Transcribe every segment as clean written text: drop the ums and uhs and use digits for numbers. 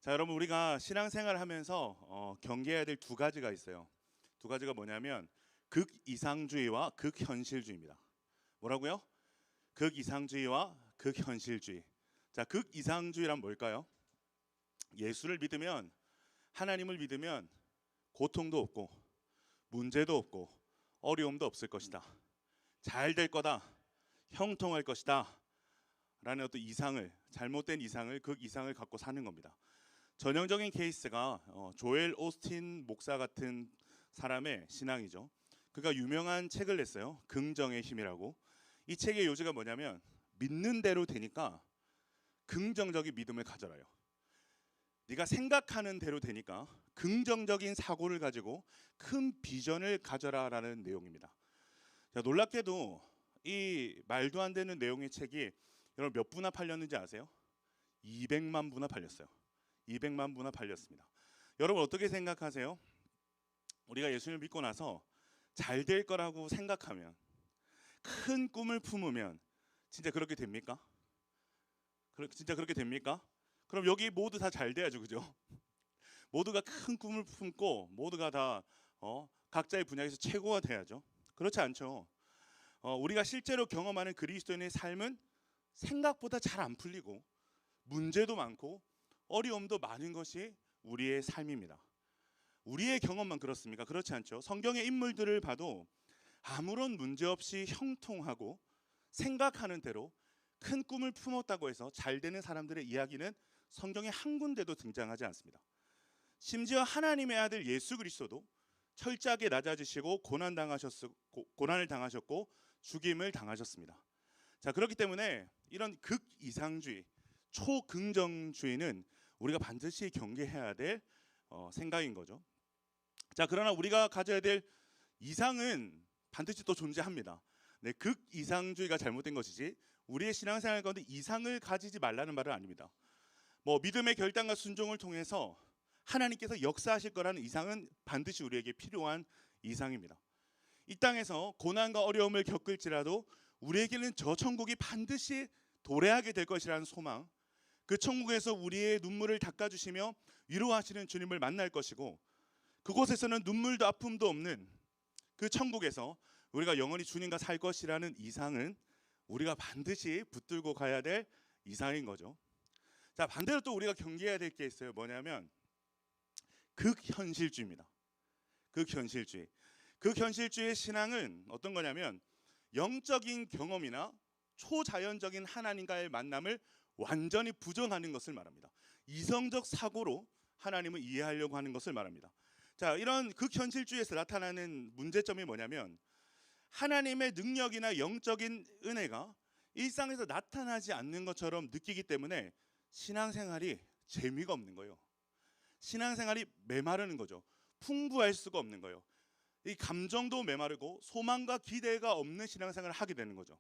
자, 여러분 우리가 신앙생활을 하면서 경계해야 될 두 가지가 있어요. 두 가지가 뭐냐면 극이상주의와 극현실주의입니다. 뭐라고요? 극이상주의와 극현실주의. 자, 극이상주의란 뭘까요? 예수를 믿으면, 하나님을 믿으면 고통도 없고 문제도 없고 어려움도 없을 것이다. 잘 될 거다. 형통할 것이다. 라는 어떤 이상을, 잘못된 이상을, 극이상을 갖고 사는 겁니다. 전형적인 케이스가 조엘 오스틴 목사 같은 사람의 신앙이죠. 그가 유명한 책을 냈어요. 긍정의 힘이라고. 이 책의 요지가 뭐냐면 믿는 대로 되니까 긍정적인 믿음을 가져라요. 네가 생각하는 대로 되니까 긍정적인 사고를 가지고 큰 비전을 가져라라는 내용입니다. 자, 놀랍게도 이 말도 안 되는 내용의 책이 여러분 몇 부나 팔렸는지 아세요? 200만 부나 팔렸어요. 200만 부나 팔렸습니다. 여러분 어떻게 생각하세요? 우리가 예수님을 믿고 나서 잘 될 거라고 생각하면, 큰 꿈을 품으면 진짜 그렇게 됩니까? 진짜 그렇게 됩니까? 그럼 여기 모두 다 잘 돼야죠, 그죠? 모두가 큰 꿈을 품고 모두가 다 각자의 분야에서 최고가 돼야죠. 그렇지 않죠. 우리가 실제로 경험하는 그리스도인의 삶은 생각보다 잘 안 풀리고 문제도 많고 어려움도 많은 것이 우리의 삶입니다. 우리의 경험만 그렇습니까? 그렇지 않죠. 성경의 인물들을 봐도 아무런 문제 없이 형통하고 생각하는 대로 큰 꿈을 품었다고 해서 잘 되는 사람들의 이야기는 성경에 한 군데도 등장하지 않습니다. 심지어 하나님의 아들 예수 그리스도도 철저하게 낮아지시고 고난을 당하셨고 죽임을 당하셨습니다. 자, 그렇기 때문에 이런 극이상주의, 초긍정주의는 우리가 반드시 경계해야 될 생각인 거죠. 자, 그러나 우리가 가져야 될 이상은 반드시 또 존재합니다. 네, 극이상주의가 잘못된 것이지 우리의 신앙생활 가운데 이상을 가지지 말라는 말은 아닙니다. 믿음의 결단과 순종을 통해서 하나님께서 역사하실 거라는 이상은 반드시 우리에게 필요한 이상입니다. 이 땅에서 고난과 어려움을 겪을지라도 우리에게는 저 천국이 반드시 도래하게 될 것이라는 소망, 그 천국에서 우리의 눈물을 닦아주시며 위로하시는 주님을 만날 것이고, 그곳에서는 눈물도 아픔도 없는 그 천국에서 우리가 영원히 주님과 살 것이라는 이상은 우리가 반드시 붙들고 가야 될 이상인 거죠. 자, 반대로 또 우리가 경계해야 될 게 있어요. 뭐냐면 극현실주의입니다. 극현실주의. 극현실주의의 신앙은 어떤 거냐면 영적인 경험이나 초자연적인 하나님과의 만남을 완전히 부정하는 것을 말합니다. 이성적 사고로 하나님을 이해하려고 하는 것을 말합니다. 자, 이런 극현실주의에서 나타나는 문제점이 뭐냐면 하나님의 능력이나 영적인 은혜가 일상에서 나타나지 않는 것처럼 느끼기 때문에 신앙생활이 재미가 없는 거예요. 신앙생활이 메마르는 거죠. 풍부할 수가 없는 거예요. 이 감정도 메마르고 소망과 기대가 없는 신앙생활을 하게 되는 거죠.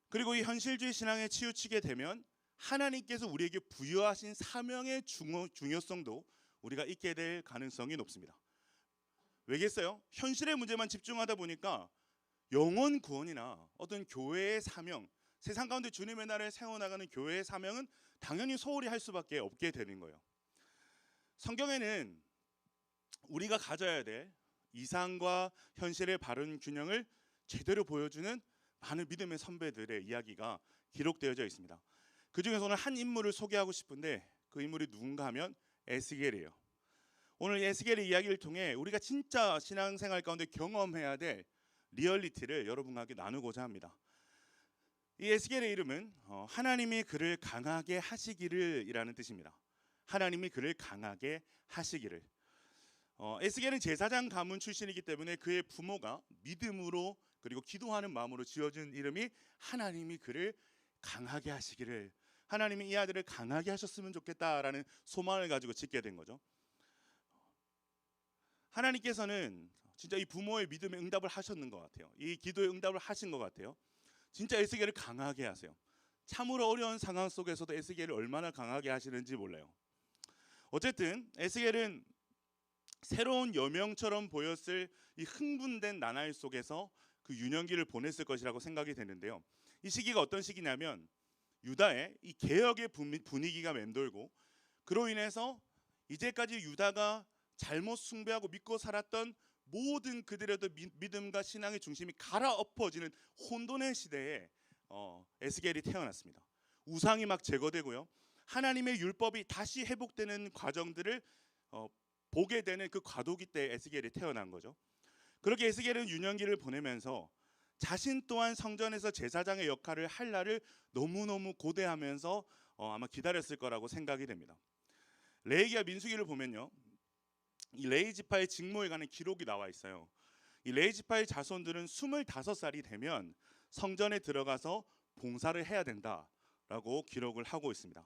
그리고 이 현실주의 신앙에 치우치게 되면 하나님께서 우리에게 부여하신 사명의 중요성도 우리가 잊게 될 가능성이 높습니다. 왜겠어요? 현실의 문제만 집중하다 보니까 영혼 구원이나 어떤 교회의 사명, 세상 가운데 주님의 나라를 세워나가는 교회의 사명은 당연히 소홀히 할 수밖에 없게 되는 거예요. 성경에는 우리가 가져야 될 이상과 현실의 바른 균형을 제대로 보여주는 많은 믿음의 선배들의 이야기가 기록되어져 있습니다. 그 중에서 오늘 한 인물을 소개하고 싶은데 그 인물이 누군가 하면 에스겔이에요. 오늘 에스겔의 이야기를 통해 우리가 진짜 신앙생활 가운데 경험해야 될 리얼리티를 여러분과 함께 나누고자 합니다. 이 에스겔의 이름은 하나님이 그를 강하게 하시기를 이라는 뜻입니다. 하나님이 그를 강하게 하시기를. 에스겔은 제사장 가문 출신이기 때문에 그의 부모가 믿음으로 그리고 기도하는 마음으로 지어준 이름이 하나님이 그를 강하게 하시기를, 하나님이 이 아들을 강하게 하셨으면 좋겠다라는 소망을 가지고 짓게 된 거죠. 하나님께서는 진짜 이 부모의 믿음에 응답을 하셨는 것 같아요. 이 기도에 응답을 하신 것 같아요. 진짜 에스겔을 강하게 하세요. 참으로 어려운 상황 속에서도 에스겔을 얼마나 강하게 하시는지 몰라요. 어쨌든 에스겔은 새로운 여명처럼 보였을 이 흥분된 나날 속에서 그 유년기를 보냈을 것이라고 생각이 되는데요. 이 시기가 어떤 시기냐면 유다의 이 개혁의 분위기가 맴돌고 그로 인해서 이제까지 유다가 잘못 숭배하고 믿고 살았던 모든 그들의 믿음과 신앙의 중심이 갈아엎어지는 혼돈의 시대에 에스겔이 태어났습니다. 우상이 막 제거되고요. 하나님의 율법이 다시 회복되는 과정들을 보게 되는 그 과도기 때 에스겔이 태어난 거죠. 그렇게 에스겔은 유년기를 보내면서 자신 또한 성전에서 제사장의 역할을 할 날을 너무너무 고대하면서 아마 기다렸을 거라고 생각이 됩니다. 레위기와 민수기를 보면요, 이 레위 지파의 직무에 관한 기록이 나와 있어요. 이 레위 지파의 자손들은 25살이 되면 성전에 들어가서 봉사를 해야 된다라고 기록을 하고 있습니다.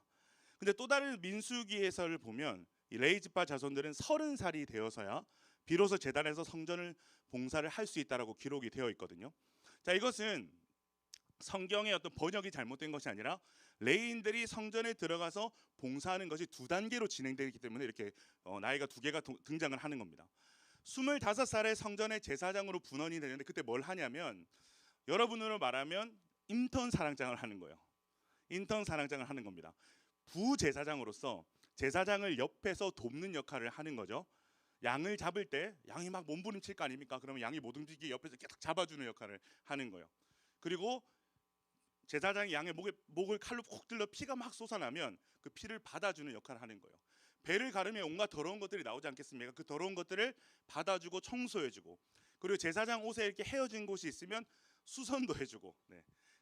근데 또 다른 민수기에서를 보면 이 레위 지파 자손들은 30살이 되어서야 비로소 제단에서 성전을 봉사를 할 수 있다라고 기록이 되어 있거든요. 자, 이것은 성경의 어떤 번역이 잘못된 것이 아니라 레위인들이 성전에 들어가서 봉사하는 것이 두 단계로 진행되기 때문에 이렇게 나이가 두 개가 등장을 하는 겁니다. 25살에 성전의 제사장으로 분원이 되는데 그때 뭘 하냐면 여러분으로 말하면 인턴 사랑장을 하는 거예요. 인턴 사랑장을 하는 겁니다. 부제사장으로서 제사장을 옆에서 돕는 역할을 하는 거죠. 양을 잡을 때 양이 막 몸부림칠 거 아닙니까? 그러면 양이 못 움직이게 옆에서 계속 잡아주는 역할을 하는 거예요. 그리고 제사장이 양의 목을 칼로 콕 찔러 피가 막 솟아나면 그 피를 받아주는 역할을 하는 거예요. 배를 가르면 온갖 더러운 것들이 나오지 않겠습니까? 그 더러운 것들을 받아주고 청소해주고, 그리고 제사장 옷에 이렇게 헤어진 곳이 있으면 수선도 해주고,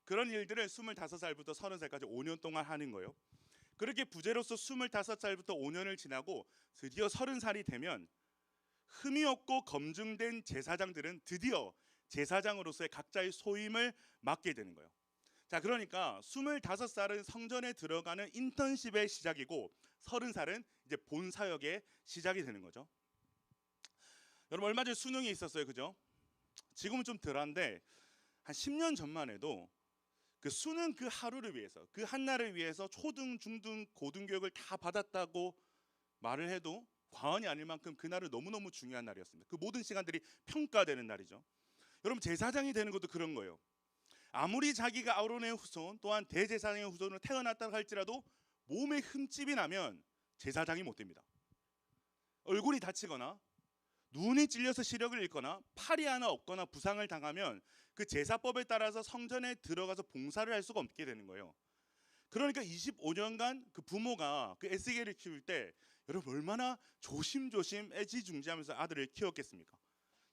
그런 일들을 25살부터 30살까지 5년 동안 하는 거예요. 그렇게 부제로서 25살부터 5년을 지나고 드디어 30살이 되면 흠이 없고 검증된 제사장들은 드디어 제사장으로서의 각자의 소임을 맡게 되는 거예요. 자, 그러니까 25살은 성전에 들어가는 인턴십의 시작이고 30살은 이제 본 사역의 시작이 되는 거죠. 여러분, 얼마 전에 수능이 있었어요, 그죠? 지금은 좀 덜한데 한 10년 전만 해도 그 수능 그 하루를 위해서, 그 한 날을 위해서 초등, 중등, 고등교육을 다 받았다고 말을 해도 과언이 아닐 만큼 그날은 너무너무 중요한 날이었습니다. 그 모든 시간들이 평가되는 날이죠. 여러분, 제사장이 되는 것도 그런 거예요. 아무리 자기가 아론의 후손 또한 대제사장의 후손으로 태어났다고 할지라도 몸에 흠집이 나면 제사장이 못 됩니다. 얼굴이 다치거나 눈이 찔려서 시력을 잃거나 팔이 하나 없거나 부상을 당하면 그 제사법에 따라서 성전에 들어가서 봉사를 할 수가 없게 되는 거예요. 그러니까 25년간 그 부모가 그 에스겔을 키울 때 여러분 얼마나 조심조심 애지중지하면서 아들을 키웠겠습니까?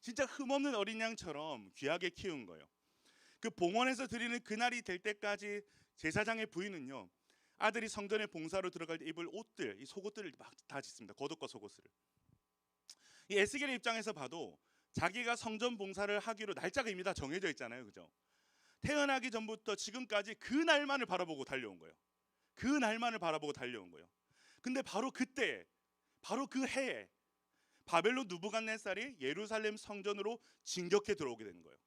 진짜 흠없는 어린 양처럼 귀하게 키운 거예요. 그 봉헌에서 드리는 그날이 될 때까지 제사장의 부인은요, 아들이 성전에 봉사로 들어갈 때 입을 옷들, 이 속옷들을 막 다 짓습니다. 겉옷과 속옷을. 이 에스겔의 입장에서 봐도 자기가 성전 봉사를 하기로 날짜가 이미 다 정해져 있잖아요, 그죠? 태어나기 전부터 지금까지 그 날만을 바라보고 달려온 거예요. 그 날만을 바라보고 달려온 거예요. 근데 바로 그때, 바로 그 해에 바벨론 느부갓네살이 예루살렘 성전으로 진격해 들어오게 되는 거예요.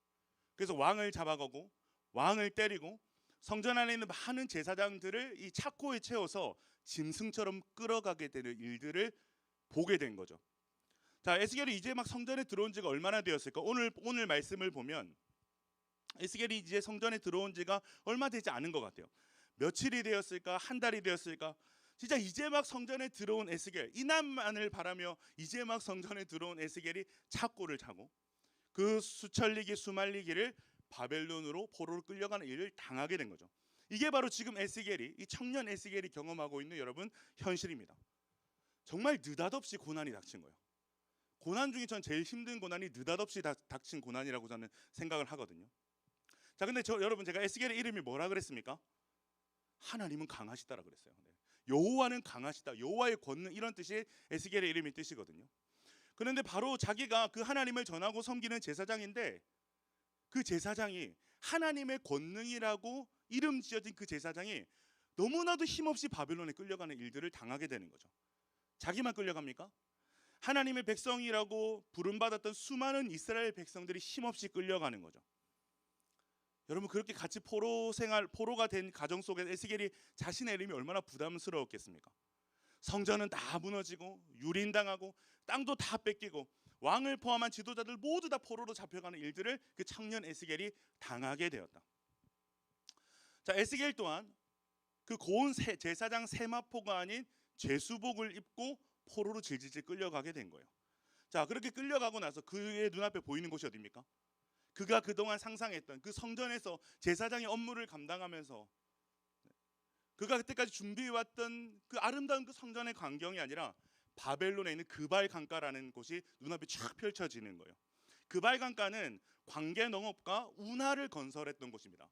그래서 왕을 잡아가고 왕을 때리고 성전 안에 있는 많은 제사장들을 이 차고에 채워서 짐승처럼 끌어가게 되는 일들을 보게 된 거죠. 자, 에스겔이 이제 막 성전에 들어온 지가 얼마나 되었을까? 오늘 말씀을 보면 에스겔이 이제 성전에 들어온 지가 얼마 되지 않은 것 같아요. 며칠이 되었을까? 한 달이 되었을까? 진짜 이제 막 성전에 들어온 에스겔, 이 날만을 바라며 이제 막 성전에 들어온 에스겔이 착고를 차고 그 수천리기 수만리기를 바벨론으로 포로로 끌려가는 일을 당하게 된 거죠. 이게 바로 지금 에스겔이, 이 청년 에스겔이 경험하고 있는 여러분 현실입니다. 정말 느닷없이 고난이 닥친 거예요. 고난 중에 전 제일 힘든 고난이 느닷없이 닥친 고난이라고 저는 생각을 하거든요. 자, 근데 여러분, 제가 에스겔의 이름이 뭐라 그랬습니까? 하나님은 강하시다라 그랬어요. 여호와는 강하시다, 여호와의 권능, 이런 뜻이 에스겔의 이름의 뜻이거든요. 그런데 바로 자기가 그 하나님을 전하고 섬기는 제사장인데 그 제사장이 하나님의 권능이라고 이름 지어진 그 제사장이 너무나도 힘없이 바벨론에 끌려가는 일들을 당하게 되는 거죠. 자기만 끌려갑니까? 하나님의 백성이라고 부름받았던 수많은 이스라엘 백성들이 힘없이 끌려가는 거죠. 여러분, 그렇게 같이 포로가 된 가정 속에 에스겔이 자신의 이름이 얼마나 부담스러웠겠습니까? 성전은 다 무너지고 유린당하고 땅도 다 뺏기고 왕을 포함한 지도자들 모두 다 포로로 잡혀가는 일들을 그 청년 에스겔이 당하게 되었다. 자, 에스겔 또한 그 고운 제사장 세마포가 아닌 죄수복을 입고 포로로 질질질 끌려가게 된 거예요. 자, 그렇게 끌려가고 나서 그의 눈앞에 보이는 곳이 어디입니까? 그가 그동안 상상했던 그 성전에서 제사장의 업무를 감당하면서 그가 그때까지 준비해왔던 그 아름다운 그 성전의 광경이 아니라 바벨론에 있는 그발 강가라는 곳이 눈앞에 쫙 펼쳐지는 거예요. 그발 강가는 관계 농업과 운하를 건설했던 곳입니다.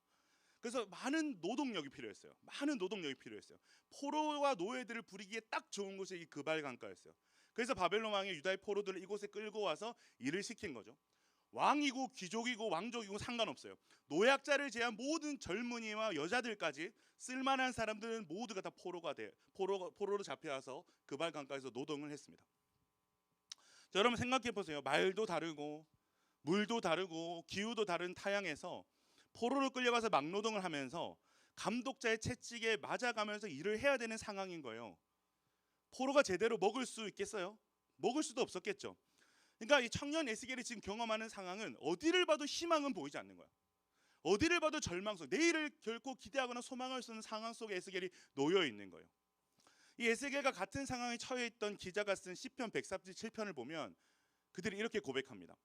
그래서 많은 노동력이 필요했어요. 많은 노동력이 필요했어요. 포로와 노예들을 부리기에 딱 좋은 곳이 이 그발 강가였어요. 그래서 바벨론 왕이 유다의 포로들을 이곳에 끌고 와서 일을 시킨 거죠. 왕이고 귀족이고 왕족이고 상관없어요. 노약자를 제한 모든 젊은이와 여자들까지 쓸만한 사람들은 모두가 다 포로로 잡혀와서 그발 강가에서 노동을 했습니다. 자, 여러분 생각해 보세요. 말도 다르고 물도 다르고 기후도 다른 타양에서 포로로 끌려가서 막노동을 하면서 감독자의 채찍에 맞아가면서 일을 해야 되는 상황인 거예요. 포로가 제대로 먹을 수 있겠어요? 먹을 수도 없었겠죠. 그러니까 이 청년 에스겔이 지금 경험하는 상황은 어디를 봐도 희망은 보이지 않는 거야. 어디를 봐도 절망 속, 내일을 결코 기대하거나 소망할 수 없는 상황 속에 에스겔이 놓여 있는 거예요. 이 에스겔과 같은 상황에 처해 있던 기자가 쓴 시편 137편을 보면 그들이 이렇게 고백합니다.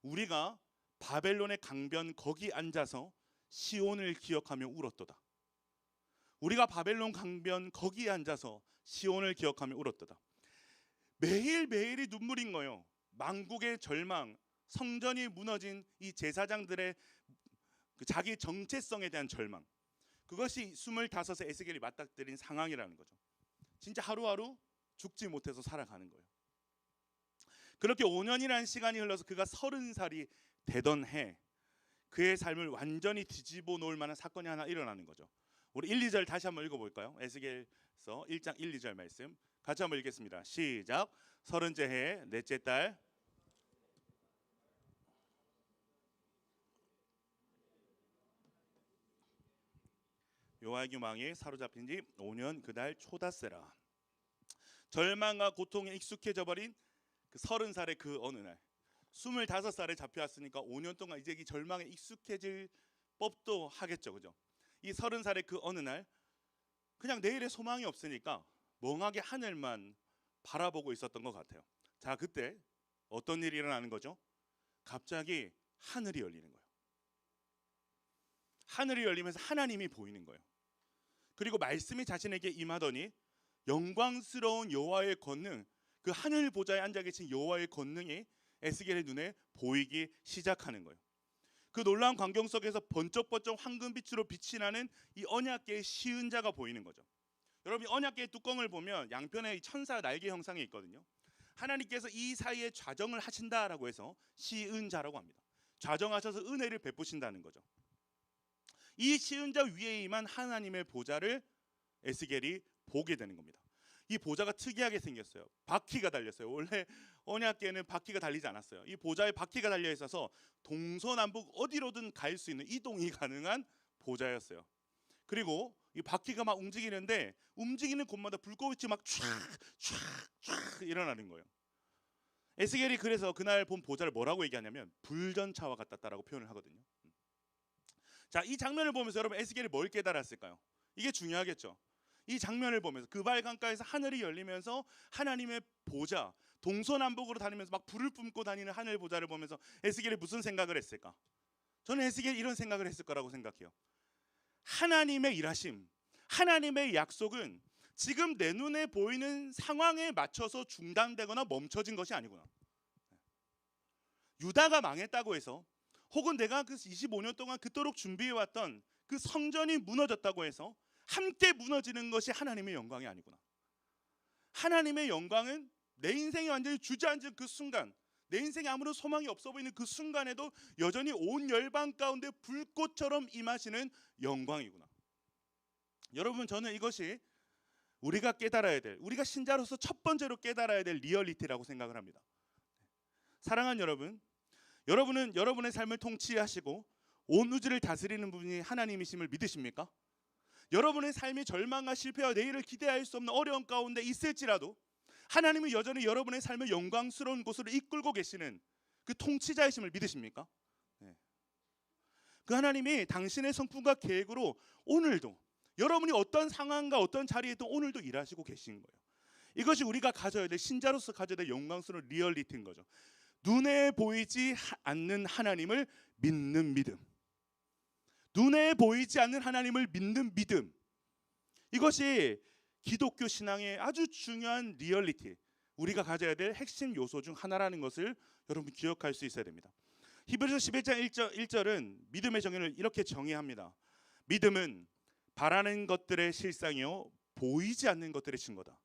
우리가 바벨론의 강변 거기 앉아서 시온을 기억하며 울었도다. 우리가 바벨론 강변 거기에 앉아서 시온을 기억하며 울었도다. 매일매일이 눈물인 거예요. 망국의 절망, 성전이 무너진 이 제사장들의 자기 정체성에 대한 절망, 그것이 25세 에스겔이 맞닥뜨린 상황이라는 거죠. 진짜 하루하루 죽지 못해서 살아가는 거예요. 그렇게 5년이라는 시간이 흘러서 그가 30살이 되던 해 그의 삶을 완전히 뒤집어 놓을 만한 사건이 하나 일어나는 거죠. 우리 1, 2절 다시 한번 읽어볼까요? 에스겔서 1장 1, 2절 말씀 같이 한번 읽겠습니다. 시작. 30째 해에 넷째 달 요아kim 왕이 사로잡힌 지 5년 그달 초닷새라. 절망과 고통에 익숙해져 버린 그 30살의 그 어느 날, 25살에 잡혀왔으니까 5년 동안 이제 이 절망에 익숙해질 법도 하겠죠, 그죠? 이 30살의 그 어느 날 그냥 내일의 소망이 없으니까 멍하게 하늘만 바라보고 있었던 것 같아요. 자, 그때 어떤 일이 일어나는 거죠? 갑자기 하늘이 열리는 거예요. 하늘이 열리면서 하나님이 보이는 거예요. 그리고 말씀이 자신에게 임하더니 영광스러운 여호와의 권능, 그 하늘 보좌에 앉아 계신 여호와의 권능이 에스겔의 눈에 보이기 시작하는 거예요. 그 놀라운 광경 속에서 번쩍번쩍 황금빛으로 빛이 나는 이 언약궤의 시은자가 보이는 거죠. 여러분, 언약궤의 뚜껑을 보면 양편에 천사 날개 형상이 있거든요. 하나님께서 이 사이에 좌정을 하신다라고 해서 시은자라고 합니다. 좌정하셔서 은혜를 베푸신다는 거죠. 이 시은자 위에 임한 하나님의 보좌를 에스겔이 보게 되는 겁니다. 이 보좌가 특이하게 생겼어요. 바퀴가 달렸어요. 원래 언약궤는 바퀴가 달리지 않았어요. 이 보좌에 바퀴가 달려 있어서 동서남북 어디로든 갈 수 있는 이동이 가능한 보좌였어요. 그리고 이 바퀴가 막 움직이는데 움직이는 곳마다 불꽃이 막 촤촤촤 일어나는 거예요. 에스겔이 그래서 그날 본 보좌를 뭐라고 얘기하냐면 불전차와 같았다라고 표현을 하거든요. 자, 이 장면을 보면서 여러분 에스겔이 뭘 깨달았을까요? 이게 중요하겠죠. 이 장면을 보면서 그발 강가에서 하늘이 열리면서 하나님의 보좌, 동서남북으로 다니면서 막 불을 뿜고 다니는 하늘 보좌를 보면서 에스겔이 무슨 생각을 했을까? 저는 에스겔이 이런 생각을 했을 거라고 생각해요. 하나님의 일하심, 하나님의 약속은 지금 내 눈에 보이는 상황에 맞춰서 중단되거나 멈춰진 것이 아니구나. 유다가 망했다고 해서, 혹은 내가 그 25년 동안 그토록 준비해왔던 그 성전이 무너졌다고 해서 함께 무너지는 것이 하나님의 영광이 아니구나. 하나님의 영광은 내 인생이 완전히 주저앉은 그 순간, 내 인생에 아무런 소망이 없어 보이는 그 순간에도 여전히 온 열방 가운데 불꽃처럼 임하시는 영광이구나. 여러분, 저는 이것이 우리가 깨달아야 될, 우리가 신자로서 첫 번째로 깨달아야 될 리얼리티라고 생각을 합니다. 사랑하는 여러분, 여러분은 여러분의 삶을 통치하시고 온 우주를 다스리는 분이 하나님이심을 믿으십니까? 여러분의 삶이 절망과 실패와 내일을 기대할 수 없는 어려운 가운데 있을지라도 하나님이 여전히 여러분의 삶을 영광스러운 곳으로 이끌고 계시는 그 통치자이심을 믿으십니까? 네. 그 하나님이 당신의 성품과 계획으로 오늘도 여러분이 어떤 상황과 어떤 자리에 있든 오늘도 일하시고 계신 거예요. 이것이 우리가 가져야 될, 신자로서 가져야 될 영광스러운 리얼리티인 거죠. 눈에 보이지 않는 하나님을 믿는 믿음. 눈에 보이지 않는 하나님을 믿는 믿음. 이것이 기독교 신앙의 아주 중요한 리얼리티, 우리가 가져야 될 핵심 요소 중 하나라는 것을 여러분 기억할 수 있어야 됩니다. 히브리서 11장 1절은 믿음의 정의를 이렇게 정의합니다. 믿음은 바라는 것들의 실상이요 보이지 않는 것들의 증거다.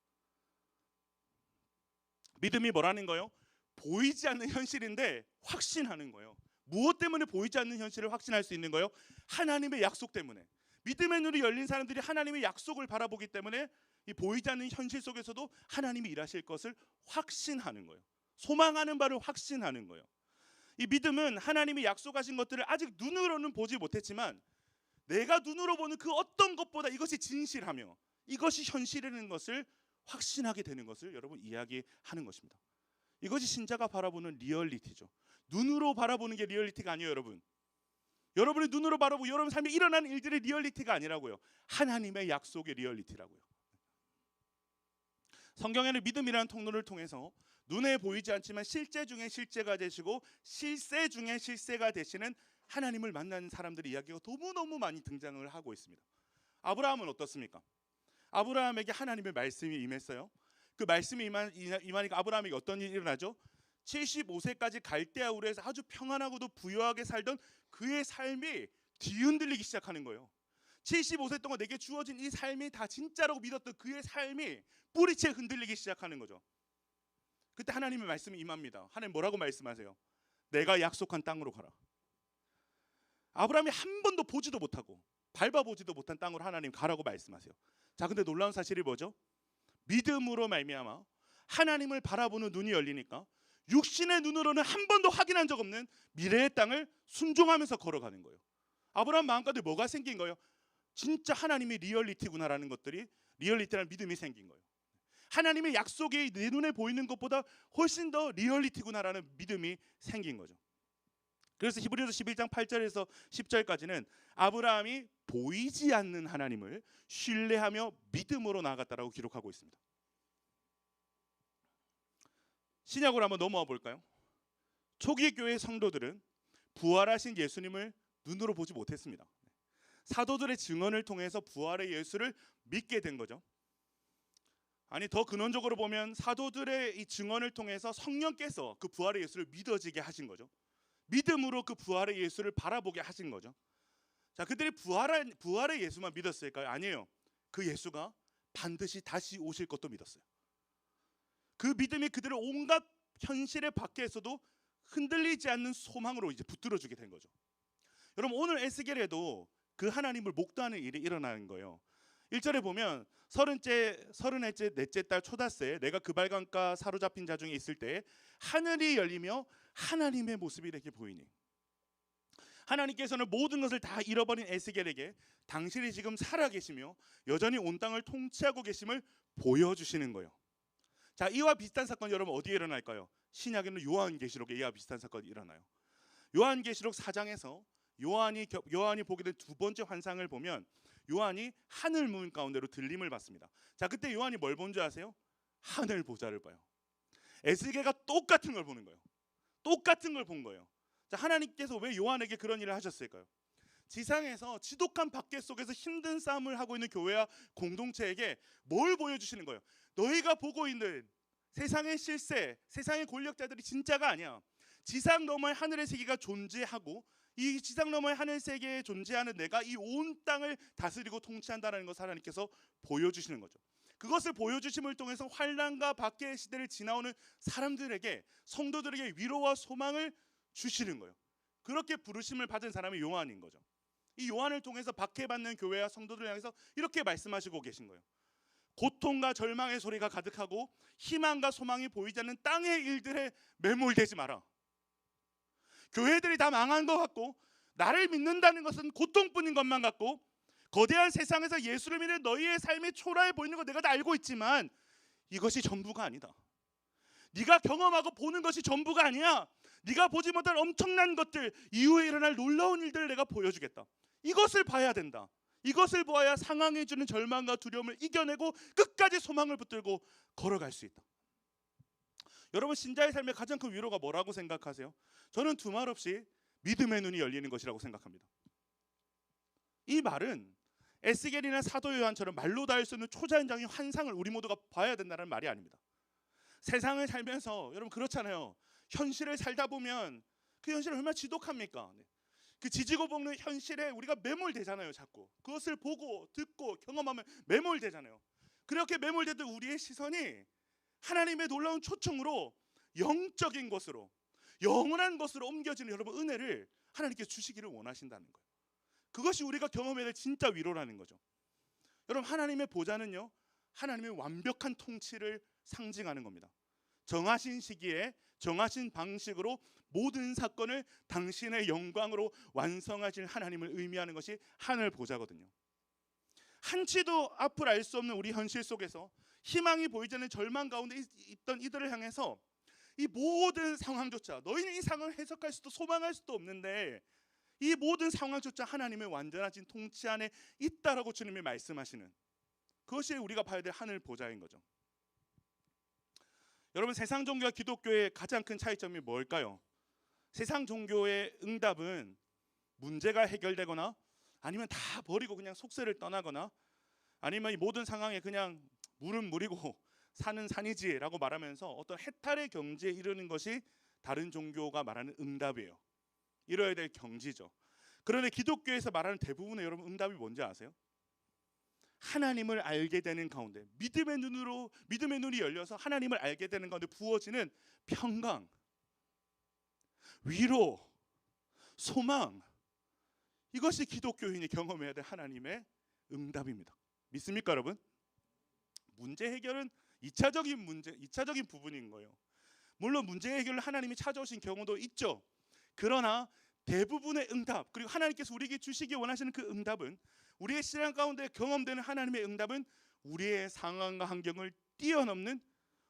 믿음이 뭐라는 거예요? 보이지 않는 현실인데 확신하는 거예요. 무엇 때문에 보이지 않는 현실을 확신할 수 있는 거예요? 하나님의 약속 때문에. 믿음의 눈이 열린 사람들이 하나님의 약속을 바라보기 때문에 이 보이지 않는 현실 속에서도 하나님이 일하실 것을 확신하는 거예요. 소망하는 바를 확신하는 거예요. 이 믿음은 하나님이 약속하신 것들을 아직 눈으로는 보지 못했지만 내가 눈으로 보는 그 어떤 것보다 이것이 진실하며 이것이 현실이라는 것을 확신하게 되는 것을 여러분 이야기하는 것입니다. 이것이 신자가 바라보는 리얼리티죠. 눈으로 바라보는 게 리얼리티가 아니에요, 여러분. 여러분이 눈으로 바라보고 여러분 삶에 일어나는 일들의 리얼리티가 아니라고요. 하나님의 약속의 리얼리티라고요. 성경에는 믿음이라는 통로를 통해서 눈에 보이지 않지만 실제 중에 실제가 되시고 실세 중에 실세가 되시는 하나님을 만나는 사람들의 이야기가 너무너무 많이 등장을 하고 있습니다. 아브라함은 어떻습니까? 아브라함에게 하나님의 말씀이 임했어요. 그 말씀이 임하니까 아브라함에게 어떤 일이 일어나죠? 75세까지 갈대아 우르에서 아주 평안하고도 부유하게 살던 그의 삶이 뒤흔들리기 시작하는 거예요. 75세 동안 내게 주어진 이 삶이 다 진짜라고 믿었던 그의 삶이 뿌리채 흔들리기 시작하는 거죠. 그때 하나님의 말씀이 임합니다. 하나님 뭐라고 말씀하세요? 내가 약속한 땅으로 가라. 아브라함이 한 번도 보지도 못하고 밟아보지도 못한 땅으로 하나님 가라고 말씀하세요. 자, 근데 놀라운 사실이 뭐죠? 믿음으로 말미암아 하나님을 바라보는 눈이 열리니까 육신의 눈으로는 한 번도 확인한 적 없는 미래의 땅을 순종하면서 걸어가는 거예요. 아브라함 마음가운데 뭐가 생긴 거예요? 진짜 하나님이 리얼리티구나라는 것들이, 리얼리티라는 믿음이 생긴 거예요. 하나님의 약속이 내 눈에 보이는 것보다 훨씬 더 리얼리티구나라는 믿음이 생긴 거죠. 그래서 히브리서 11장 8절에서 10절까지는 아브라함이 보이지 않는 하나님을 신뢰하며 믿음으로 나아갔다라고 기록하고 있습니다. 신약으로 한번 넘어와 볼까요? 초기 교회 성도들은 부활하신 예수님을 눈으로 보지 못했습니다. 사도들의 증언을 통해서 부활의 예수를 믿게 된 거죠. 아니, 더 근원적으로 보면 사도들의 이 증언을 통해서 성령께서 그 부활의 예수를 믿어지게 하신 거죠. 믿음으로 그 부활의 예수를 바라보게 하신 거죠. 자, 그들이 부활의 예수만 믿었을까요? 아니에요. 그 예수가 반드시 다시 오실 것도 믿었어요. 그 믿음이 그들을 온갖 현실의 밖에서도 흔들리지 않는 소망으로 이제 붙들어주게 된 거죠. 여러분, 오늘 에스겔에도 그 하나님을 목도하는 일이 일어나는 거예요. 1절에 보면 서른째 넷째 달 초닷새에 내가 그발강가 사로잡힌 자 중에 있을 때 하늘이 열리며 하나님의 모습이 이렇게 보이니, 하나님께서는 모든 것을 다 잃어버린 에스겔에게 당신이 지금 살아계시며 여전히 온 땅을 통치하고 계심을 보여주시는 거예요. 자, 이와 비슷한 사건이 여러분 어디에 일어날까요? 신약에는 요한계시록에 이와 비슷한 사건이 일어나요. 요한계시록 4장에서 요한이 보게 된 두 번째 환상을 보면 요한이 하늘 문 가운데로 들림을 받습니다. 자, 그때 요한이 뭘 본 줄 아세요? 하늘 보좌를 봐요. 에스겔과 똑같은 걸 보는 거예요. 똑같은 걸 본 거예요. 자, 하나님께서 왜 요한에게 그런 일을 하셨을까요? 지상에서 지독한 박해 속에서 힘든 싸움을 하고 있는 교회와 공동체에게 뭘 보여주시는 거예요? 너희가 보고 있는 세상의 실세, 세상의 권력자들이 진짜가 아니야. 지상 너머의 하늘의 세계가 존재하고 이 지상 너머의 하늘 세계에 존재하는 내가 이 온 땅을 다스리고 통치한다는 것을 하나님께서 보여주시는 거죠. 그것을 보여주심을 통해서 환난과 박해의 시대를 지나오는 사람들에게, 성도들에게 위로와 소망을 주시는 거예요. 그렇게 부르심을 받은 사람이 요한인 거죠. 이 요한을 통해서 박해받는 교회와 성도들을 향해서 이렇게 말씀하시고 계신 거예요. 고통과 절망의 소리가 가득하고 희망과 소망이 보이지 않는 땅의 일들에 매몰되지 마라. 교회들이 다 망한 것 같고 나를 믿는다는 것은 고통뿐인 것만 같고 거대한 세상에서 예수를 믿는 너희의 삶이 초라해 보이는 거 내가 다 알고 있지만 이것이 전부가 아니다. 네가 경험하고 보는 것이 전부가 아니야. 네가 보지 못할 엄청난 것들, 이후에 일어날 놀라운 일들을 내가 보여주겠다. 이것을 봐야 된다. 이것을 보아야 상황이 주는 절망과 두려움을 이겨내고 끝까지 소망을 붙들고 걸어갈 수 있다. 여러분, 신자의 삶의 가장 큰 위로가 뭐라고 생각하세요? 저는 두말 없이 믿음의 눈이 열리는 것이라고 생각합니다. 이 말은 에스겔이나 사도 요한처럼 말로 다 할 수 없는 초자연적인 환상을 우리 모두가 봐야 된다는 말이 아닙니다. 세상을 살면서 여러분 그렇잖아요. 현실을 살다 보면 그 현실이 얼마나 지독합니까? 그 지지고 볶는 현실에 우리가 매몰되잖아요. 자꾸 그것을 보고 듣고 경험하면 매몰되잖아요. 그렇게 매몰되던 우리의 시선이 하나님의 놀라운 초청으로 영적인 것으로, 영원한 것으로 옮겨지는 여러분 은혜를 하나님께서 주시기를 원하신다는 거예요. 그것이 우리가 경험해야 될 진짜 위로라는 거죠. 여러분, 하나님의 보좌는요, 하나님의 완벽한 통치를 상징하는 겁니다. 정하신 시기에 정하신 방식으로 모든 사건을 당신의 영광으로 완성하실 하나님을 의미하는 것이 하늘 보좌거든요. 한치도 앞을 알 수 없는 우리 현실 속에서 희망이 보이지 않는 절망 가운데 있던 이들을 향해서 이 모든 상황조차, 너희는 이 상황을 해석할 수도 소망할 수도 없는데 이 모든 상황조차 하나님의 완전하신 통치 안에 있다라고 주님이 말씀하시는, 그것이 우리가 봐야 될 하늘 보좌인 거죠. 여러분, 세상 종교와 기독교의 가장 큰 차이점이 뭘까요? 세상 종교의 응답은 문제가 해결되거나 아니면 다 버리고 그냥 속세를 떠나거나 아니면 이 모든 상황에 그냥 물은 물이고 산은 산이지라고 말하면서 어떤 해탈의 경지에 이르는 것이 다른 종교가 말하는 응답이에요. 이뤄야 될 경지죠. 그런데 기독교에서 말하는 대부분의 여러분 응답이 뭔지 아세요? 하나님을 알게 되는 가운데 믿음의 눈이 열려서 하나님을 알게 되는 가운데 부어지는 평강, 위로, 소망, 이것이 기독교인이 경험해야 될 하나님의 응답입니다. 믿습니까, 여러분? 문제 해결은 2차적인 부분인 거예요. 물론 문제 해결을 하나님이 찾아오신 경우도 있죠. 그러나 대부분의 응답, 그리고 하나님께서 우리에게 주시기 원하시는 그 응답은, 우리의 신앙 가운데 경험되는 하나님의 응답은 우리의 상황과 환경을 뛰어넘는,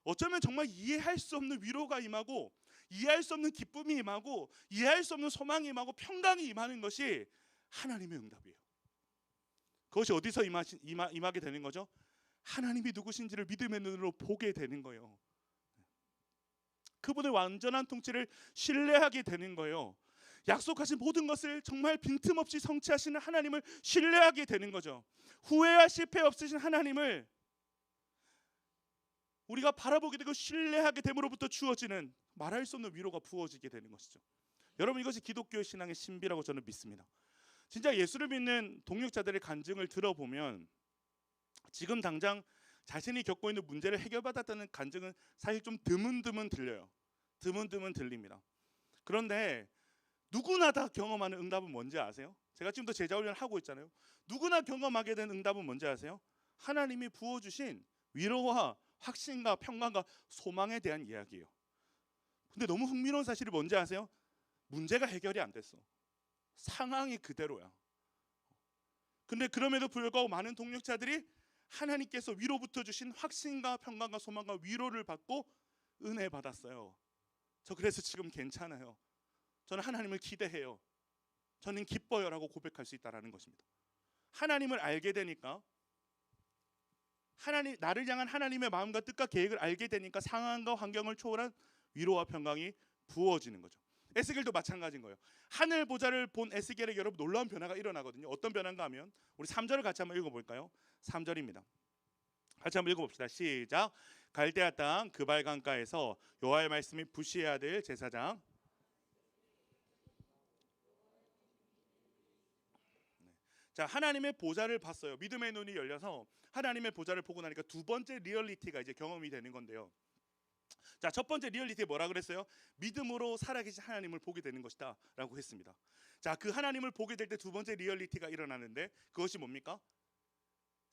어쩌면 정말 이해할 수 없는 위로가 임하고, 이해할 수 없는 기쁨이 임하고, 이해할 수 없는 소망이 임하고, 평강이 임하는 것이 하나님의 응답이에요. 그것이 어디서 임하게 되는 거죠? 하나님이 누구신지를 믿음의 눈으로 보게 되는 거예요. 그분의 완전한 통치를 신뢰하게 되는 거예요. 약속하신 모든 것을 정말 빈틈없이 성취하시는 하나님을 신뢰하게 되는 거죠. 후회와 실패 없으신 하나님을 우리가 바라보게 되고 신뢰하게 됨으로부터 주어지는 말할 수 없는 위로가 부어지게 되는 것이죠. 여러분, 이것이 기독교 신앙의 신비라고 저는 믿습니다. 진짜 예수를 믿는 동역자들의 간증을 들어보면 지금 당장 자신이 겪고 있는 문제를 해결받았다는 간증은 사실 좀 드문드문 들려요. 드문드문 들립니다. 그런데 누구나 다 경험하는 응답은 뭔지 아세요? 제가 지금도 제자훈련을 하고 있잖아요. 누구나 경험하게 된 응답은 뭔지 아세요? 하나님이 부어주신 위로와 확신과 평강과 소망에 대한 이야기예요. 근데 너무 흥미로운 사실이 뭔지 아세요? 문제가 해결이 안 됐어. 상황이 그대로야. 근데 그럼에도 불구하고 많은 동역자들이 하나님께서 위로부터 주신 확신과 평강과 소망과 위로를 받고 은혜 받았어요. 저 그래서 지금 괜찮아요. 저는 하나님을 기대해요. 저는 기뻐요 라고 고백할 수 있다는 것입니다. 하나님을 알게 되니까, 나를 향한 하나님의 마음과 뜻과 계획을 알게 되니까 상황과 환경을 초월한 위로와 평강이 부어지는 거죠. 에스겔도 마찬가지인 거예요. 하늘 보좌를 본 에스겔에게 여러분 놀라운 변화가 일어나거든요. 어떤 변화인가 하면 우리 3절을 같이 한번 읽어볼까요? 3절입니다. 같이 한번 읽어봅시다. 시작. 갈대아 땅 그발 강가에서 여호와의 말씀이 부시의 아들 제사장 자, 하나님의 보좌를 봤어요. 믿음의 눈이 열려서 하나님의 보좌를 보고 나니까 두 번째 리얼리티가 이제 경험이 되는 건데요. 자, 첫 번째 리얼리티 뭐라 그랬어요? 믿음으로 살아계신 하나님을 보게 되는 것이다 라고 했습니다. 자, 그 하나님을 보게 될 때 두 번째 리얼리티가 일어나는데 그것이 뭡니까?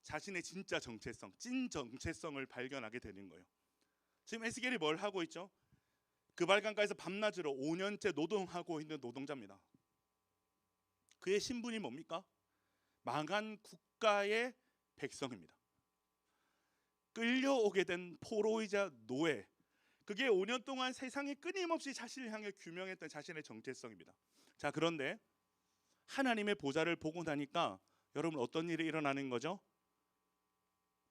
자신의 진짜 정체성, 찐 정체성을 발견하게 되는 거예요. 지금 에스겔이 뭘 하고 있죠? 그발강가에서 밤낮으로 5년째 노동하고 있는 노동자입니다. 그의 신분이 뭡니까? 망한 국가의 백성입니다. 끌려오게 된 포로이자 노예, 그게 5년 동안 세상에 끊임없이 자신을 향해 규명했던 자신의 정체성입니다. 자, 그런데 하나님의 보좌를 보고 나니까 여러분 어떤 일이 일어나는 거죠?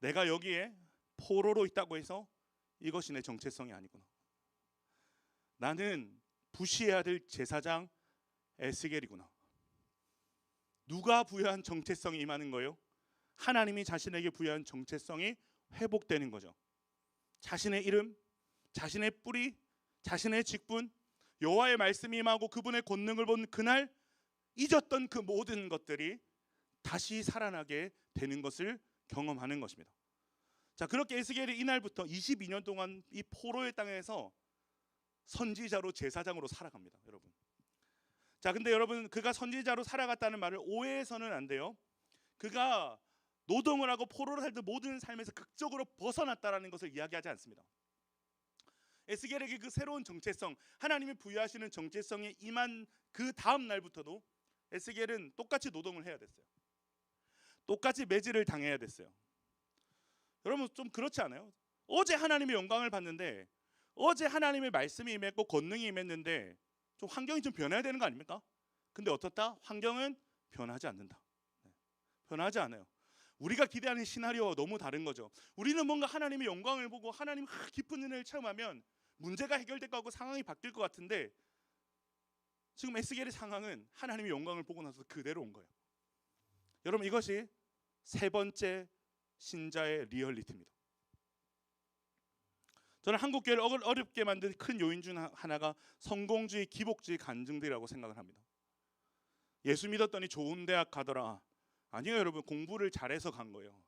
내가 여기에 포로로 있다고 해서 이것이 내 정체성이 아니구나. 나는 부시해야 될 제사장 에스겔이구나. 누가 부여한 정체성이 임하는 거예요? 하나님이 자신에게 부여한 정체성이 회복되는 거죠. 자신의 이름, 자신의 뿌리, 자신의 직분, 여호와의 말씀이 임하고 그분의 권능을 본 그날 잊었던 그 모든 것들이 다시 살아나게 되는 것을 경험하는 것입니다. 자, 그렇게 에스겔이 이날부터 22년 동안 이 포로의 땅에서 선지자로 제사장으로 살아갑니다, 여러분. 자, 근데 여러분, 그가 선지자로 살아갔다는 말을 오해해서는 안 돼요. 그가 노동을 하고 포로로 살던 모든 삶에서 극적으로 벗어났다라는 것을 이야기하지 않습니다. 에스겔에게 그 새로운 정체성, 하나님이 부여하시는 정체성에 임한 그 다음 날부터도 에스겔은 똑같이 노동을 해야 됐어요. 똑같이 매질을 당해야 됐어요. 여러분 좀 그렇지 않아요? 어제 하나님의 영광을 봤는데, 어제 하나님의 말씀이 임했고 권능이 임했는데 좀 환경이 좀 변해야 되는 거 아닙니까? 근데 어떻다? 환경은 변하지 않는다. 변하지 않아요. 우리가 기대하는 시나리오와 너무 다른 거죠. 우리는 뭔가 하나님의 영광을 보고 하나님 깊은 은혜를 체험하면 문제가 해결될 것 같고 상황이 바뀔 것 같은데, 지금 에스겔의 상황은 하나님의 영광을 보고 나서 그대로 온 거예요. 여러분, 이것이 세 번째 신자의 리얼리티입니다. 저는 한국 교회를 어렵게 만든 큰 요인 중 하나가 성공주의, 기복주의 간증들이라고 생각을 합니다. 예수 믿었더니 좋은 대학 가더라. 아니요, 여러분, 공부를 잘해서 간 거예요.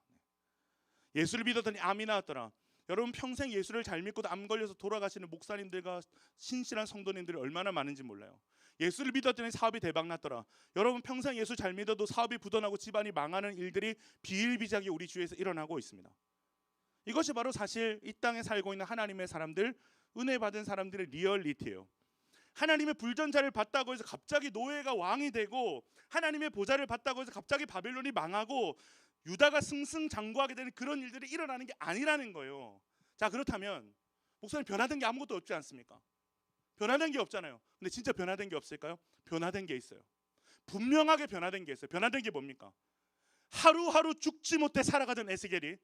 예수를 믿었더니 암이 나왔더라. 여러분, 평생 예수를 잘 믿고도 암 걸려서 돌아가시는 목사님들과 신실한 성도님들이 얼마나 많은지 몰라요. 예수를 믿었더니 사업이 대박 났더라. 여러분, 평생 예수 잘 믿어도 사업이 부도나고 집안이 망하는 일들이 비일비재하게 우리 주위에서 일어나고 있습니다. 이것이 바로 사실 이 땅에 살고 있는 하나님의 사람들, 은혜 받은 사람들의 리얼리티예요. 하나님의 불전자를 받다고 해서 갑자기 노예가 왕이 되고, 하나님의 보좌를 받다고 해서 갑자기 바벨론이 망하고 유다가 승승장구하게 되는 그런 일들이 일어나는 게 아니라는 거예요. 자, 그렇다면 목사님, 변화된 게 아무것도 없지 않습니까? 변화된 게 없잖아요. 근데 진짜 변화된 게 없을까요? 변화된 게 있어요. 분명하게 변화된 게 있어요. 변화된 게 뭡니까? 하루하루 죽지 못해 살아가던 에스겔이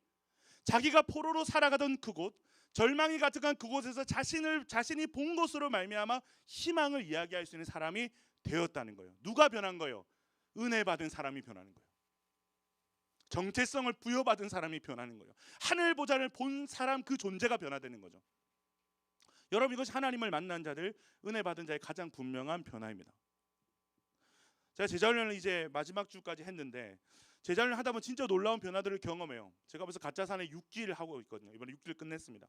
자기가 포로로 살아가던 그곳, 절망이 가득한 그곳에서 자신이 본 것으로 말미암아 희망을 이야기할 수 있는 사람이 되었다는 거예요. 누가 변한 거예요? 은혜 받은 사람이 변하는 거예요. 정체성을 부여받은 사람이 변하는 거예요. 하늘 보좌를 본 사람, 그 존재가 변화되는 거죠. 여러분, 이것이 하나님을 만난 자들, 은혜 받은 자의 가장 분명한 변화입니다. 제가 제자훈련을 이제 마지막 주까지 했는데, 제자훈련 하다 보면 진짜 놀라운 변화들을 경험해요. 제가 벌써 가짜산에 6기를 하고 있거든요. 이번에 6기를 끝냈습니다.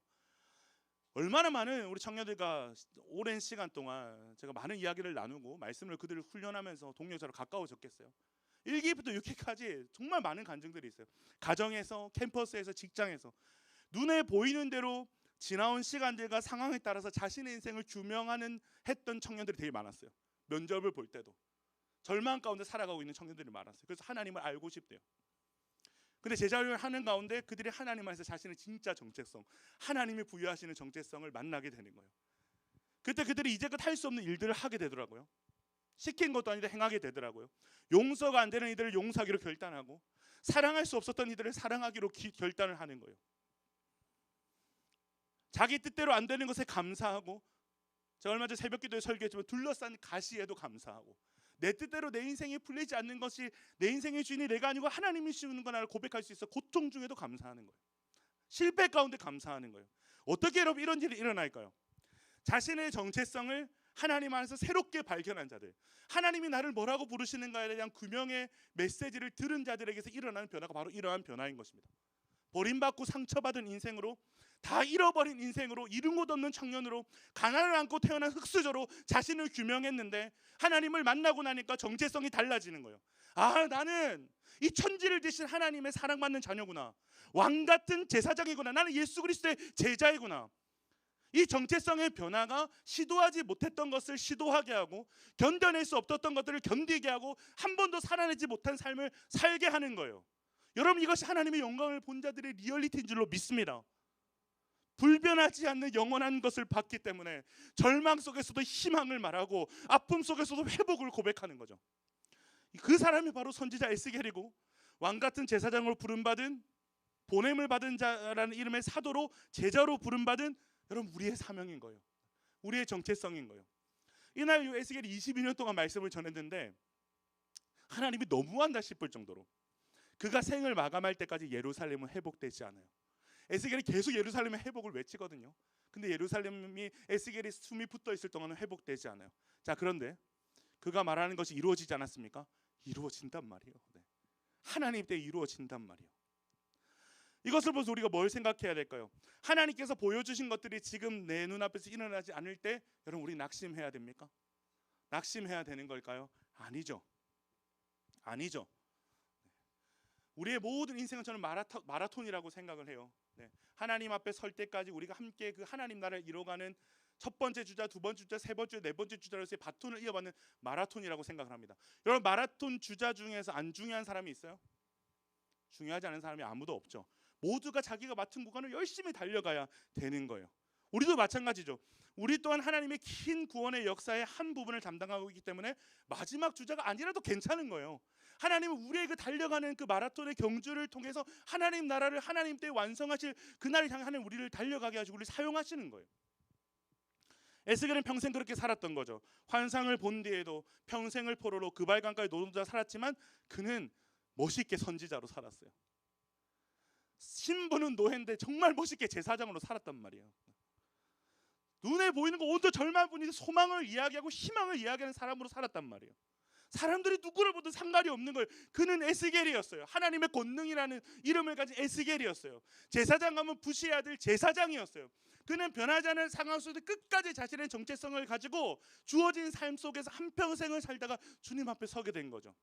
얼마나 많은 우리 청년들과 오랜 시간 동안 제가 많은 이야기를 나누고 말씀을 그들을 훈련하면서 동력자로 가까워졌겠어요. 1기부터 6기까지 정말 많은 간증들이 있어요. 가정에서, 캠퍼스에서, 직장에서 눈에 보이는 대로 지나온 시간들과 상황에 따라서 자신의 인생을 했던 청년들이 되게 많았어요. 면접을 볼 때도 절망 가운데 살아가고 있는 청년들이 많았어요. 그래서 하나님을 알고 싶대요. 근데 제자훈련을 하는 가운데 그들이 하나님 안에서 자신의 진짜 정체성, 하나님이 부여하시는 정체성을 만나게 되는 거예요. 그때 그들이 이제껏 할 수 없는 일들을 하게 되더라고요. 시킨 것도 아닌데 행하게 되더라고요. 용서가 안 되는 이들을 용서하기로 결단하고, 사랑할 수 없었던 이들을 사랑하기로 결단을 하는 거예요. 자기 뜻대로 안 되는 것에 감사하고, 제가 얼마 전 새벽기도에 설교했지만 둘러싼 가시에도 감사하고, 내 뜻대로 내 인생이 풀리지 않는 것이 내 인생의 주인이 내가 아니고 하나님이 주는 거라고 고백할 수 있어. 고통 중에도 감사하는 거예요. 실패 가운데 감사하는 거예요. 어떻게 여러분 이런 일이 일어날까요? 자신의 정체성을 하나님 안에서 새롭게 발견한 자들, 하나님이 나를 뭐라고 부르시는가에 대한 규명의 메시지를 들은 자들에게서 일어나는 변화가 바로 이러한 변화인 것입니다. 버림받고 상처받은 인생으로, 다 잃어버린 인생으로, 이룬 곳 없는 청년으로, 가난을 안고 태어난 흙수저로 자신을 규명했는데 하나님을 만나고 나니까 정체성이 달라지는 거예요. 아, 나는 이 천지를 지신 하나님의 사랑받는 자녀구나. 왕 같은 제사장이구나. 나는 예수 그리스도의 제자이구나. 이 정체성의 변화가 시도하지 못했던 것을 시도하게 하고, 견뎌낼 수 없었던 것들을 견디게 하고, 한 번도 살아내지 못한 삶을 살게 하는 거예요. 여러분, 이것이 하나님의 영광을 본 자들의 리얼리티인 줄로 믿습니다. 불변하지 않는 영원한 것을 봤기 때문에 절망 속에서도 희망을 말하고, 아픔 속에서도 회복을 고백하는 거죠. 그 사람이 바로 선지자 에스겔이고, 왕 같은 제사장으로 부름받은, 보냄을 받은 자라는 이름의 사도로, 제자로 부름받은 여러분 우리의 사명인 거예요. 우리의 정체성인 거예요. 이날 에스겔이 22년 동안 말씀을 전했는데 하나님이 너무한다 싶을 정도로 그가 생을 마감할 때까지 예루살렘은 회복되지 않아요. 에스겔이 계속 예루살렘의 회복을 외치거든요. 근데 예루살렘이 에스겔이 숨이 붙어 있을 동안은 회복되지 않아요. 자, 그런데 그가 말하는 것이 이루어지지 않았습니까? 이루어진단 말이에요. 네. 하나님 때 이루어진단 말이에요. 이것을 보면서 우리가 뭘 생각해야 될까요? 하나님께서 보여주신 것들이 지금 내 눈앞에서 일어나지 않을 때 여러분 우리 낙심해야 됩니까? 낙심해야 되는 걸까요? 아니죠. 아니죠. 우리의 모든 인생은 저는 마라톤이라고 생각을 해요. 네. 하나님 앞에 설 때까지 우리가 함께 그 하나님 나라를 이뤄가는 첫 번째 주자, 두 번째 주자, 세 번째, 네 번째 주자로서의 바톤을 이어받는 마라톤이라고 생각을 합니다. 여러분 마라톤 주자 중에서 안 중요한 사람이 있어요? 중요하지 않은 사람이 아무도 없죠. 모두가 자기가 맡은 구간을 열심히 달려가야 되는 거예요. 우리도 마찬가지죠. 우리 또한 하나님의 긴 구원의 역사의 한 부분을 담당하고 있기 때문에 마지막 주자가 아니라도 괜찮은 거예요. 하나님은 우리의 그 달려가는 그 마라톤의 경주를 통해서 하나님 나라를 하나님 때 완성하실 그날을 향해 하나님 우리를 달려가게 하시고 우리를 사용하시는 거예요. 에스겔은 평생 그렇게 살았던 거죠. 환상을 본 뒤에도 평생을 포로로 그발강가에 노동자 살았지만 그는 멋있게 선지자로 살았어요. 신분은 노예인데 정말 멋있게 제사장으로 살았단 말이에요. 눈에 보이는 거 온통 절망뿐이지 소망을 이야기하고 희망을 이야기하는 사람으로 살았단 말이에요. 사람들이 누구를 보든 상관이 없는 거예요. 그는 에스겔이었어요. 하나님의 권능이라는 이름을 가진 에스겔이었어요. 제사장 가면 부시의 아들 제사장이었어요. 그는 변하지 않은 상황 속에서 끝까지 자신의 정체성을 가지고 주어진 삶 속에서 한평생을 살다가 주님 앞에 서게 된 거죠.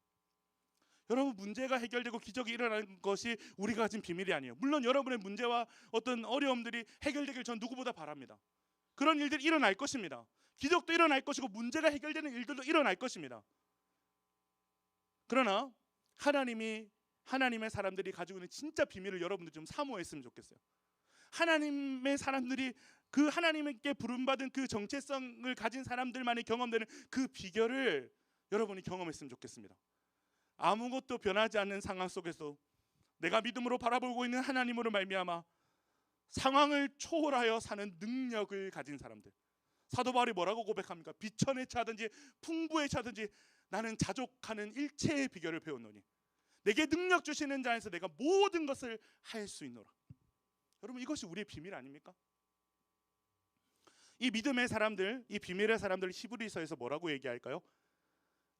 여러분 문제가 해결되고 기적이 일어나는 것이 우리가 가진 비밀이 아니에요. 물론 여러분의 문제와 어떤 어려움들이 해결되길 전 누구보다 바랍니다. 그런 일들이 일어날 것입니다. 기적도 일어날 것이고 문제가 해결되는 일들도 일어날 것입니다. 그러나 하나님의 사람들이 가지고 있는 진짜 비밀을 여러분들 좀 사모했으면 좋겠어요. 하나님의 사람들이 그 하나님께 부름받은 그 정체성을 가진 사람들만이 경험되는 그 비결을 여러분이 경험했으면 좋겠습니다. 아무것도 변하지 않는 상황 속에서 내가 믿음으로 바라보고 있는 하나님으로 말미암아 상황을 초월하여 사는 능력을 가진 사람들. 사도 바울이 뭐라고 고백합니까? 비천에 차든지 풍부에 차든지 나는 자족하는 일체의 비결을 배웠노니 내게 능력 주시는 자에서 내가 모든 것을 할 수 있노라. 여러분 이것이 우리의 비밀 아닙니까? 이 믿음의 사람들, 이 비밀의 사람들 히브리서에서 뭐라고 얘기할까요?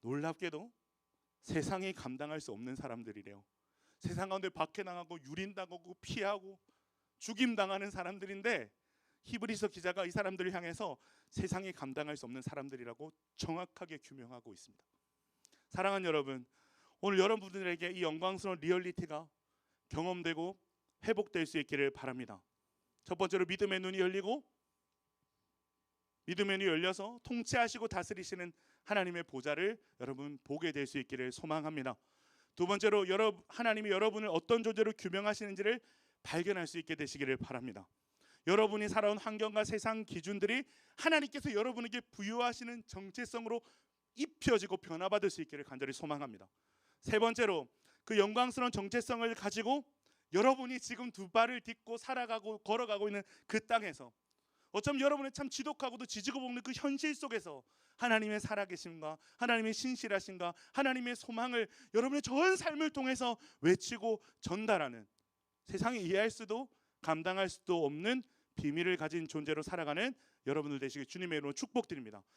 놀랍게도 세상이 감당할 수 없는 사람들이래요. 세상 가운데 박해당하고 유린당하고 피하고 죽임당하는 사람들인데 히브리서 기자가 이 사람들을 향해서 세상이 감당할 수 없는 사람들이라고 정확하게 규명하고 있습니다. 사랑하는 여러분, 오늘 여러분들에게 이 영광스러운 리얼리티가 경험되고 회복될 수 있기를 바랍니다. 첫 번째로 믿음의 눈이 열리고 믿음의 눈이 열려서 통치하시고 다스리시는 하나님의 보좌를 여러분 보게 될 수 있기를 소망합니다. 두 번째로 하나님이 여러분을 어떤 존재로 규명하시는지를 발견할 수 있게 되시기를 바랍니다. 여러분이 살아온 환경과 세상 기준들이 하나님께서 여러분에게 부여하시는 정체성으로 입혀지고 변화받을 수 있기를 간절히 소망합니다. 세 번째로 그 영광스러운 정체성을 가지고 여러분이 지금 두 발을 딛고 살아가고 걸어가고 있는 그 땅에서 어쩌면 여러분의 참 지독하고도 지지고 볶는 그 현실 속에서 하나님의 살아계심과 하나님의 신실하심과 하나님의 소망을 여러분의 전 삶을 통해서 외치고 전달하는, 세상이 이해할 수도 감당할 수도 없는 비밀을 가진 존재로 살아가는 여러분들 되시길 주님의 이름으로 축복드립니다.